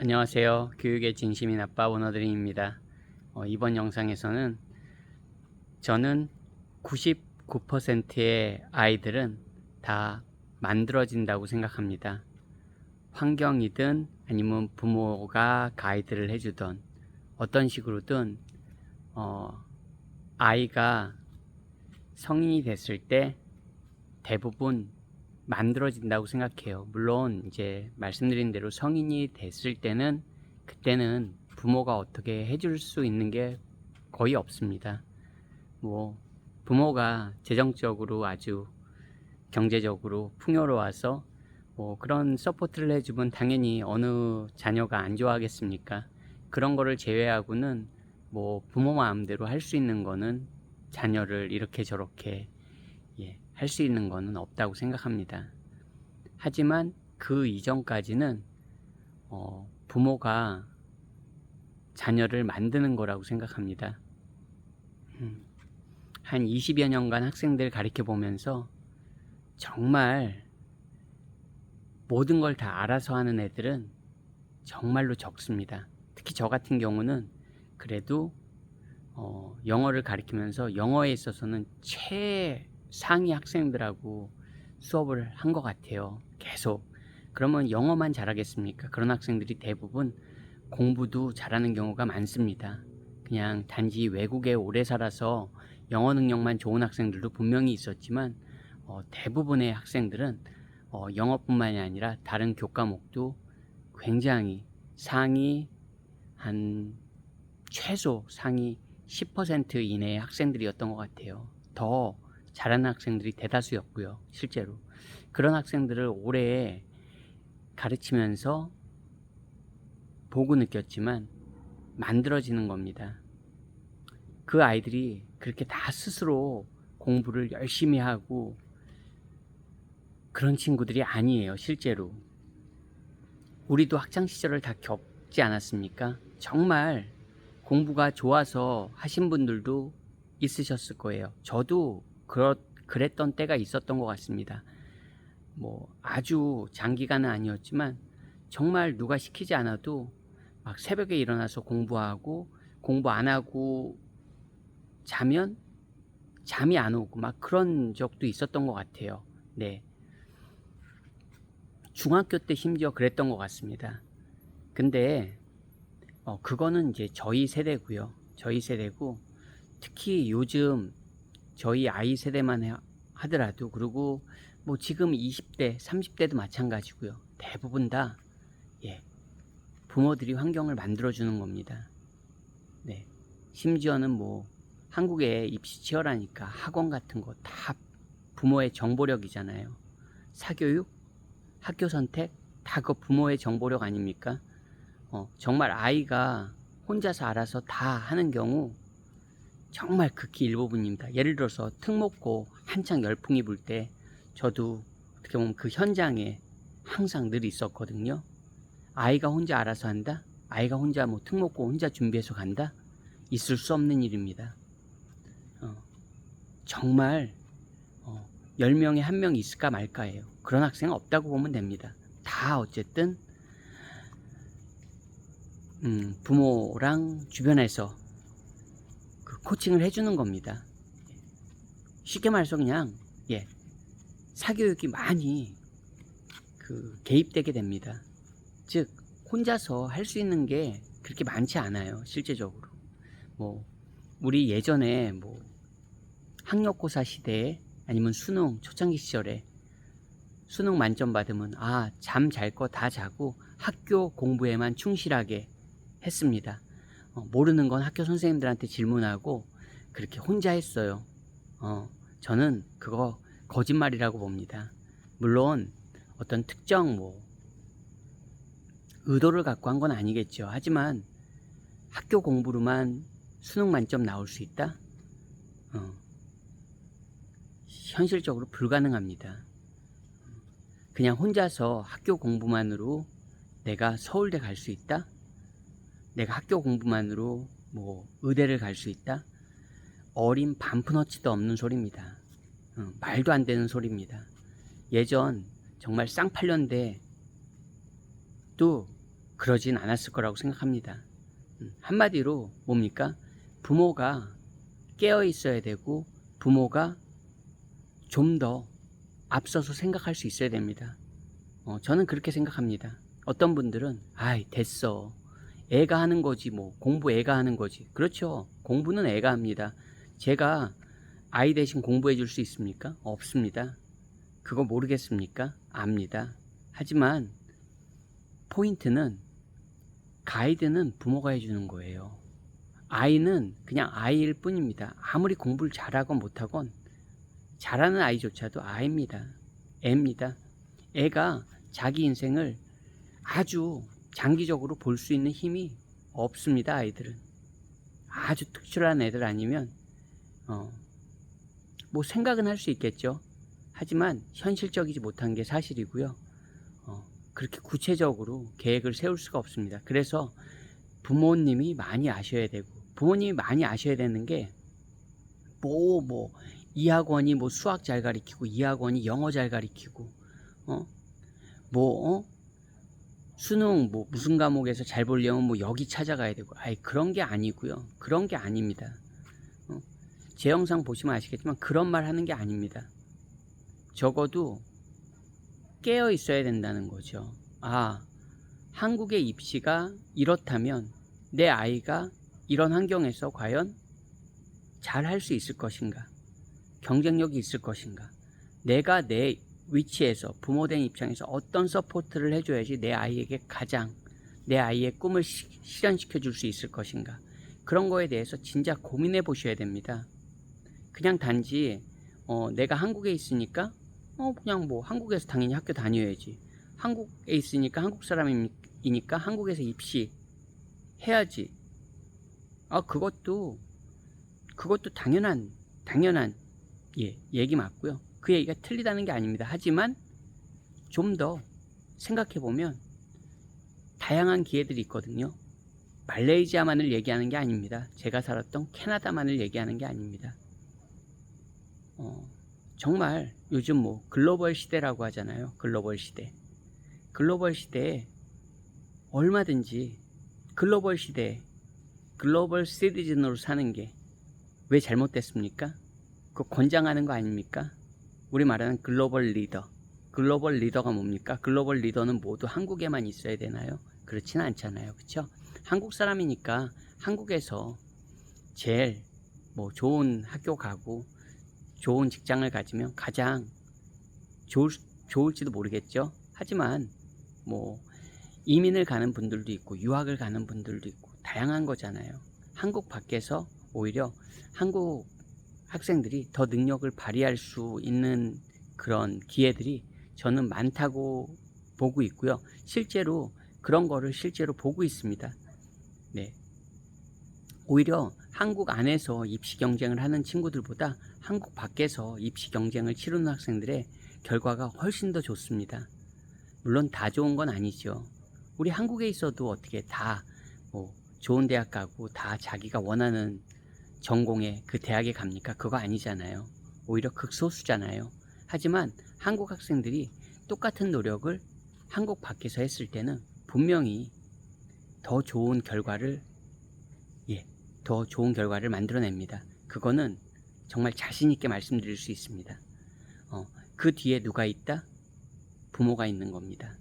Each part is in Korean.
안녕하세요. 교육의 진심인 아빠 원어드림입니다. 이번 영상에서는 저는 99%의 아이들은 다 만들어진다고 생각합니다. 환경이든 아니면 부모가 가이드를 해주던 어떤 식으로든 아이가 성인이 됐을 때 대부분 만들어진다고 생각해요. 물론 이제 말씀드린 대로 성인이 됐을 때는 그때는 부모가 어떻게 해줄 수 있는 게 거의 없습니다. 뭐 부모가 재정적으로 아주 경제적으로 풍요로워서 뭐 그런 서포트를 해주면 당연히 어느 자녀가 안 좋아하겠습니까? 그런 거를 제외하고는 뭐 부모 마음대로 할 수 있는 거는 자녀를 이렇게 저렇게 할 수 있는 거는 없다고 생각합니다. 하지만 그 이전까지는 부모가 자녀를 만드는 거라고 생각합니다. 한 20여 년간 학생들 가르쳐 보면서 정말 모든 걸 다 알아서 하는 애들은 정말로 적습니다. 특히 저 같은 경우는 그래도 영어를 가르치면서 영어에 있어서는 최상위 학생들하고 수업을 한 것 같아요. 계속. 그러면 영어만 잘하겠습니까? 그런 학생들이 대부분 공부도 잘하는 경우가 많습니다. 그냥 단지 외국에 오래 살아서 영어 능력만 좋은 학생들도 분명히 있었지만 대부분의 학생들은 영어뿐만이 아니라 다른 교과목도 굉장히 상위 한 최소 상위 10% 이내의 학생들이었던 것 같아요. 더 잘하는 학생들이 대다수였고요. 실제로 그런 학생들을 오래 가르치면서 보고 느꼈지만 만들어지는 겁니다. 그 아이들이 그렇게 다 스스로 공부를 열심히 하고 그런 친구들이 아니에요. 실제로 우리도 학창시절을 다 겪지 않았습니까? 정말 공부가 좋아서 하신 분들도 있으셨을 거예요. 저도 그랬던 때가 있었던 것 같습니다. 뭐 아주 장기간은 아니었지만 정말 누가 시키지 않아도 막 새벽에 일어나서 공부하고 공부 안 하고 자면 잠이 안 오고 막 그런 적도 있었던 것 같아요. 네. 중학교 때 심지어 그랬던 것 같습니다. 근데 그거는 이제 저희 세대고요. 저희 세대고 특히 요즘 저희 아이 세대만 하더라도 그리고 뭐 지금 20대, 30대도 마찬가지고요. 대부분 다 부모들이 환경을 만들어주는 겁니다. 네. 심지어는 뭐 한국에 입시 치열하니까 학원 같은 거 다 부모의 정보력이잖아요. 사교육, 학교 선택 다 그 부모의 정보력 아닙니까? 정말 아이가 혼자서 알아서 다 하는 경우 정말 극히 일부분입니다. 예를 들어서 특목고 한창 열풍이 불 때 저도 어떻게 보면 그 현장에 항상 늘 있었거든요. 아이가 혼자 알아서 한다? 아이가 혼자 뭐 특목고 혼자 준비해서 간다? 있을 수 없는 일입니다. 정말 10명에 1명 있을까 말까예요. 그런 학생은 없다고 보면 됩니다. 다 어쨌든 부모랑 주변에서 그 코칭을 해주는 겁니다. 쉽게 말해서 그냥 사교육이 많이 개입되게 됩니다. 즉 혼자서 할 수 있는 게 그렇게 많지 않아요. 실제적으로 뭐 우리 예전에 뭐 학력고사 시대에 아니면 수능 초창기 시절에 수능 만점 받으면 잠 잘 거 다 자고 학교 공부에만 충실하게 했습니다. 모르는 건 학교 선생님들한테 질문하고 그렇게 혼자 했어요. 저는 그거 거짓말이라고 봅니다. 물론 어떤 특정 뭐 의도를 갖고 한 건 아니겠죠. 하지만 학교 공부로만 수능 만점 나올 수 있다? 현실적으로 불가능합니다. 그냥 혼자서 학교 공부만으로 내가 서울대 갈 수 있다? 내가 학교 공부만으로 뭐 의대를 갈 수 있다? 어린 반푼어치도 없는 소리입니다. 말도 안 되는 소리입니다. 예전 정말 쌍팔년대 또 그러진 않았을 거라고 생각합니다. 한마디로 뭡니까? 부모가 깨어 있어야 되고 부모가 좀 더 앞서서 생각할 수 있어야 됩니다. 저는 그렇게 생각합니다. 어떤 분들은 아이 됐어, 애가 하는 거지, 뭐 공부 애가 하는 거지. 그렇죠, 공부는 애가 합니다. 제가 아이 대신 공부해 줄 수 있습니까? 없습니다. 그거 모르겠습니까? 압니다. 하지만 포인트는 가이드는 부모가 해주는 거예요. 아이는 그냥 아이일 뿐입니다. 아무리 공부를 잘하건 못하건 잘하는 아이조차도 아이입니다. 애입니다. 애가 자기 인생을 아주 장기적으로 볼 수 있는 힘이 없습니다. 아이들은 아주 특출한 애들 아니면 뭐 생각은 할 수 있겠죠. 하지만 현실적이지 못한 게 사실이고요. 그렇게 구체적으로 계획을 세울 수가 없습니다. 그래서 부모님이 많이 아셔야 되고, 부모님이 많이 아셔야 되는 게 이 학원이 뭐 수학 잘 가르치고 이 학원이 영어 잘 가르치고 수능 뭐 무슨 과목에서 잘 보려면 뭐 여기 찾아가야 되고, 그런 게 아니고요. 그런 게 아닙니다. 제 영상 보시면 아시겠지만 그런 말 하는 게 아닙니다. 적어도 깨어 있어야 된다는 거죠. 한국의 입시가 이렇다면 내 아이가 이런 환경에서 과연 잘 할 수 있을 것인가, 경쟁력이 있을 것인가, 내가 내 위치에서 부모된 입장에서 어떤 서포트를 해줘야지 내 아이에게 가장 내 아이의 꿈을 실현시켜 줄 수 있을 것인가, 그런 거에 대해서 진짜 고민해 보셔야 됩니다. 그냥 단지 내가 한국에 있으니까 그냥 뭐 한국에서 당연히 학교 다녀야지, 한국에 있으니까 한국 사람이니까 한국에서 입시 해야지, 그것도 당연한 얘기 맞고요. 그 얘기가 틀리다는 게 아닙니다. 하지만 좀 더 생각해 보면 다양한 기회들이 있거든요. 말레이시아만을 얘기하는 게 아닙니다. 제가 살았던 캐나다만을 얘기하는 게 아닙니다. 정말 요즘 뭐 글로벌 시대라고 하잖아요. 글로벌 시대에 얼마든지 글로벌 시티즌으로 사는 게 왜 잘못됐습니까? 그거 권장하는 거 아닙니까? 우리 말하는 글로벌 리더가 뭡니까? 글로벌 리더는 모두 한국에만 있어야 되나요? 그렇지는 않잖아요. 그렇죠? 한국 사람이니까 한국에서 제일 뭐 좋은 학교 가고 좋은 직장을 가지면 가장 좋을지도 모르겠죠. 하지만 뭐 이민을 가는 분들도 있고 유학을 가는 분들도 있고 다양한 거잖아요. 한국 밖에서 오히려 한국 학생들이 더 능력을 발휘할 수 있는 그런 기회들이 저는 많다고 보고 있고요. 실제로 그런 거를 보고 있습니다. 네. 오히려 한국 안에서 입시 경쟁을 하는 친구들보다 한국 밖에서 입시 경쟁을 치르는 학생들의 결과가 훨씬 더 좋습니다. 물론 다 좋은 건 아니죠. 우리 한국에 있어도 어떻게 다 뭐 좋은 대학 가고 다 자기가 원하는 전공에 그 대학에 갑니까? 그거 아니잖아요. 오히려 극소수잖아요. 하지만 한국 학생들이 똑같은 노력을 한국 밖에서 했을 때는 분명히 더 좋은 결과를 만들어냅니다. 그거는 정말 자신 있게 말씀드릴 수 있습니다. 그 뒤에 누가 있다? 부모가 있는 겁니다.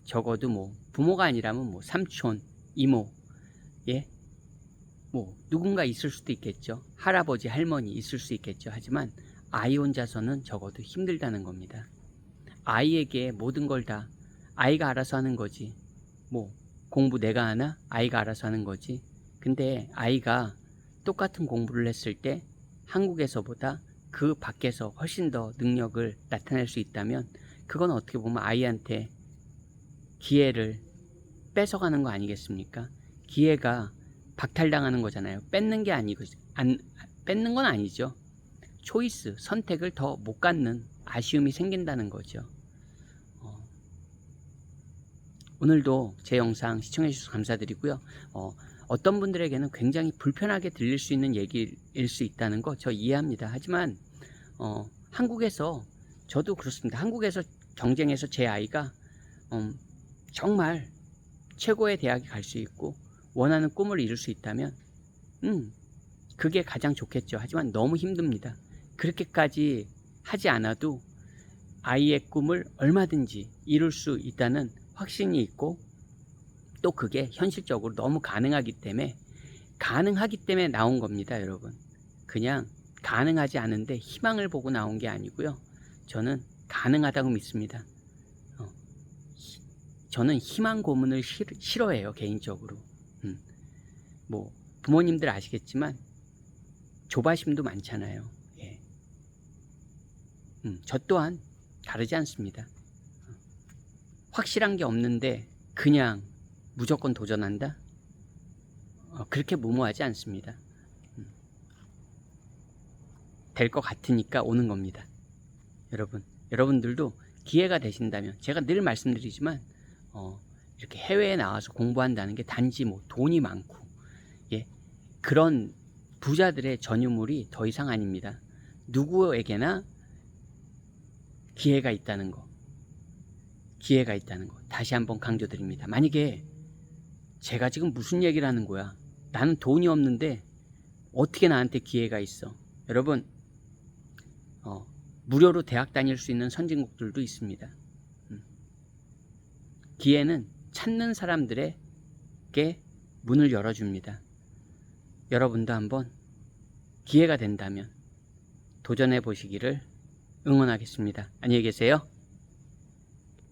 적어도 뭐 부모가 아니라면 뭐 삼촌, 이모, 뭐 누군가 있을 수도 있겠죠. 할아버지, 할머니 있을 수 있겠죠. 하지만 아이 혼자서는 적어도 힘들다는 겁니다. 아이에게 모든 걸 다 아이가 알아서 하는 거지. 뭐 공부 내가 하나? 아이가 알아서 하는 거지. 근데 아이가 똑같은 공부를 했을 때 한국에서보다 그 밖에서 훨씬 더 능력을 나타낼 수 있다면 그건 어떻게 보면 아이한테 기회를 뺏어가는 거 아니겠습니까? 기회가 박탈당하는 거잖아요. 뺏는 건 아니죠. 선택을 더 못 갖는 아쉬움이 생긴다는 거죠. 오늘도 제 영상 시청해 주셔서 감사드리고요. 어떤 분들에게는 굉장히 불편하게 들릴 수 있는 얘기일 수 있다는 거 저 이해합니다. 하지만 한국에서 저도 그렇습니다. 한국에서 경쟁해서 제 아이가 정말 최고의 대학에 갈 수 있고 원하는 꿈을 이룰 수 있다면 그게 가장 좋겠죠. 하지만 너무 힘듭니다. 그렇게까지 하지 않아도 아이의 꿈을 얼마든지 이룰 수 있다는 확신이 있고 또 그게 현실적으로 너무 가능하기 때문에 나온 겁니다, 여러분. 그냥 가능하지 않은데 희망을 보고 나온 게 아니고요. 저는 가능하다고 믿습니다. 저는 희망 고문을 싫어해요, 개인적으로. 뭐 부모님들 아시겠지만 조바심도 많잖아요. 예. 저 또한 다르지 않습니다. 확실한 게 없는데 그냥 무조건 도전한다? 그렇게 무모하지 않습니다. 될 것 같으니까 오는 겁니다. 여러분들도 기회가 되신다면, 제가 늘 말씀드리지만 이렇게 해외에 나와서 공부한다는 게 단지 뭐 돈이 많고 그런 부자들의 전유물이 더 이상 아닙니다. 누구에게나 기회가 있다는 거 다시 한번 강조드립니다. 만약에 제가 지금 무슨 얘기를 하는 거야, 나는 돈이 없는데 어떻게 나한테 기회가 있어? 여러분, 무료로 대학 다닐 수 있는 선진국들도 있습니다. 기회는 찾는 사람들에게 문을 열어줍니다. 여러분도 한번 기회가 된다면 도전해 보시기를 응원하겠습니다. 안녕히 계세요.